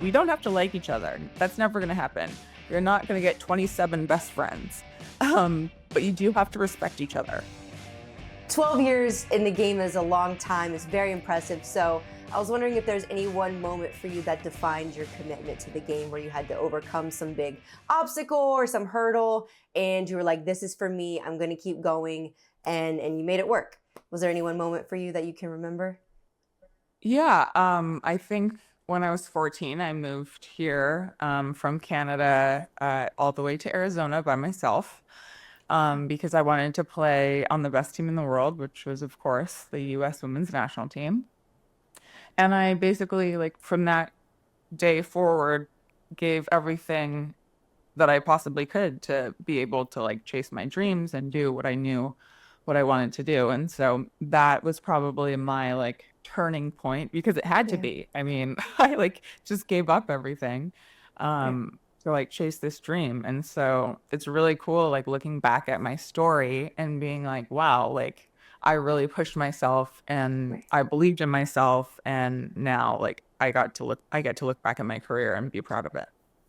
We don't have to like each other. That's never going to happen. You're not going to get 27 best friends. But you do have to respect each other. 12 years in the game is a long time. It's very impressive. So I was wondering if there's any one moment for you that defined your commitment to the game where you had to overcome some big obstacle or some hurdle and you were like, this is for me. I'm going to keep going. And you made it work. Was there any one moment for you that you can remember? Yeah, I think when I was 14, I moved here from Canada all the way to Arizona by myself because I wanted to play on the best team in the world, which was, of course, the U.S. Women's National Team. And I basically, like, from that day forward, gave everything that I possibly could to be able to like chase my dreams and do what I knew what I wanted to do. And so that was probably my like turning point because it had to Yeah. be. I mean, I like just gave up everything Right. to like chase this dream. And so it's really cool like looking back at my story and being like, wow, like I really pushed myself and Right. I believed in myself and now like I get to look back at my career and be proud of it.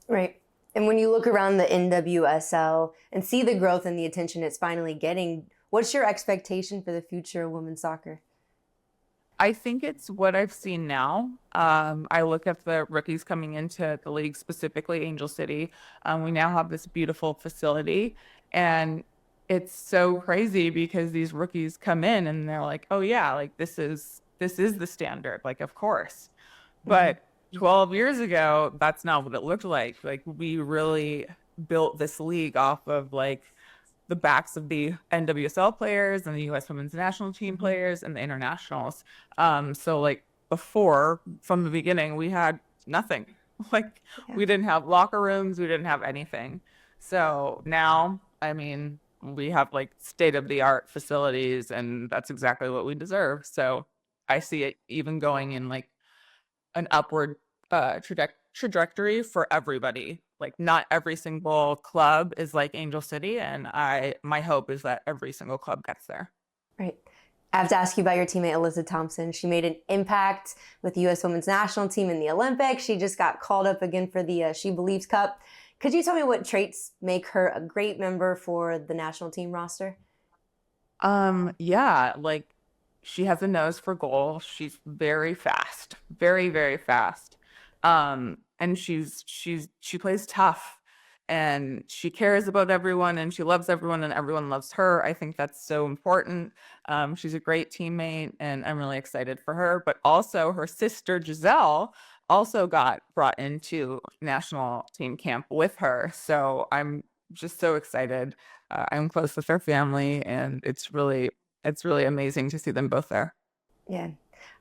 Right. And when you look around the NWSL and see the growth and the attention it's finally getting, what's your expectation for the future of women's soccer? I think it's what I've seen now. I look at the rookies coming into the league, specifically Angel City. We now have this beautiful facility, and it's so crazy because these rookies come in and they're like, "Oh yeah, like this is the standard, like of course." Hmm. But 12 years ago, that's not what it looked like. Like we really built this league off of like the backs of the NWSL players and the U.S. Women's National Team Hmm. players and the internationals. So like before, from the beginning, we had nothing. Like Yeah. we didn't have locker rooms, we didn't have anything. So now, I mean, we have like state of the art facilities, and that's exactly what we deserve. So I see it even going in like an upward trajectory for everybody. Like not every single club is like Angel City, and I my hope is that every single club gets there. Right. I have to ask you about your teammate, Alyssa Thompson. She made an impact with the U.S. Women's National Team in the Olympics. She just got called up again for the She Believes Cup. Could you tell me what traits make her a great member for the national team roster? Yeah, like she has a nose for goal. She's very fast, very, very fast. And she plays tough and she cares about everyone and she loves everyone and everyone loves her. I think that's so important. She's a great teammate and I'm really excited for her. But also her sister Giselle also got brought into national team camp with her. So I'm just so excited. I'm close with their family, and it's really amazing to see them both there. Yeah.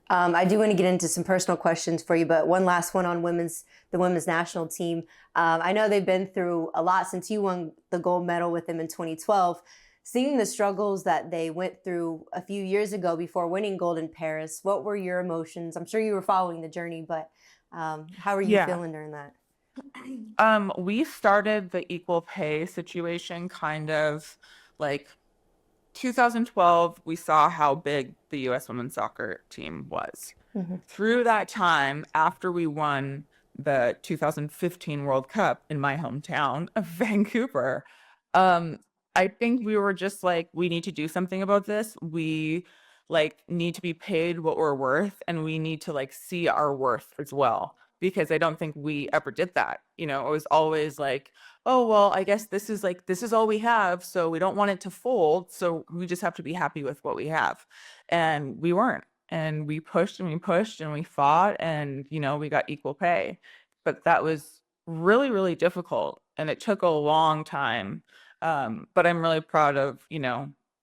I do want to get into some personal questions for you, but one last one on the women's national team. I know they've been through a lot since you won the gold medal with them in 2012. Seeing the struggles that they went through a few years ago before winning gold in Paris, what were your emotions? I'm sure you were following the journey, but how are you Yeah. feeling during that? We started the equal pay situation kind of like 2012. We saw how big the U.S. women's soccer team was. Hmm. Through that time, after we won the 2015 World Cup in my hometown of Vancouver, um, I think we were just like, we need to do something about this. We like need to be paid what we're worth, and we need to like see our worth as well. Because I don't think we ever did that. You know, it was always like, oh, well, I guess this is all we have. So we don't want it to fold. So we just have to be happy with what we have. And we weren't, and we pushed and we pushed and we fought and we got equal pay, but that was really really difficult and it took a long time, but I'm really proud of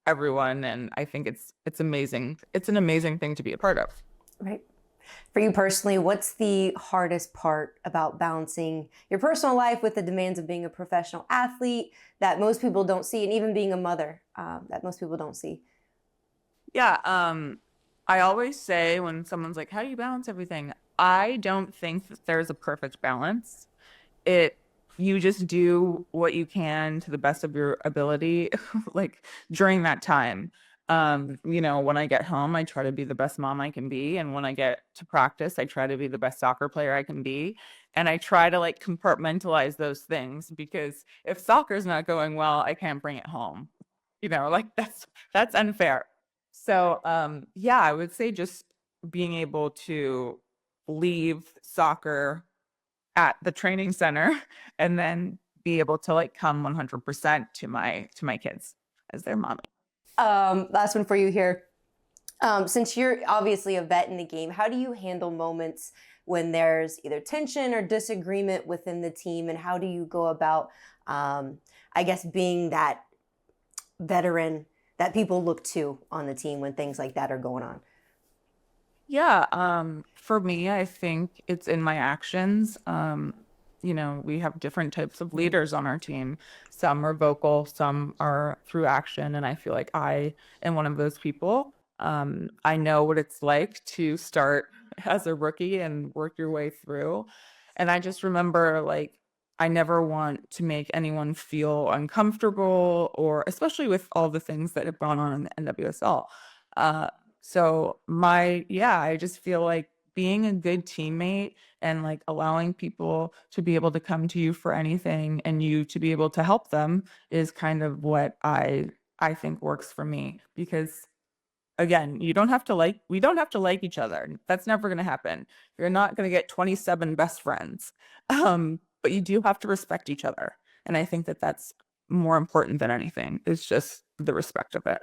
everyone, and I think it's amazing. It's an amazing thing to be a part of. Right. For you personally, what's the hardest part about balancing your personal life with the demands of being a professional athlete that most people don't see, and even being a mother that most people don't see? Yeah, I always say when someone's like, how do you balance everything? I don't think that there's a perfect balance. It You just do what you can to the best of your ability like during that time. When I get home I try to be the best mom I can be, and when I get to practice I try to be the best soccer player I can be, And I try to like compartmentalize those things because if soccer's not going well, I can't bring it home. Like that's unfair. So yeah, I would say just being able to leave soccer at the training center and then be able to like come 100% to my kids as their mommy. Last one for you here. Since you're obviously a vet in the game, how do you handle moments when there's either tension or disagreement within the team, and how do you go about, I guess, being that veteran that people look to on the team when things like that are going on? Yeah, for me, I think it's in my actions. We have different types of leaders on our team. Some are vocal, some are through action, and I feel like I am one of those people. I know what it's like to start as a rookie and work your way through. And I just remember like I never want to make anyone feel uncomfortable or especially with all the things that have gone on in the NWSL. So yeah, I just feel like being a good teammate and like allowing people to be able to come to you for anything and you to be able to help them is kind of what I think works for me because again, we don't have to like each other. That's never going to happen. You're not going to get 27 best friends. But you do have to respect each other. And I think that that's more important than anything. It's just the respect of it.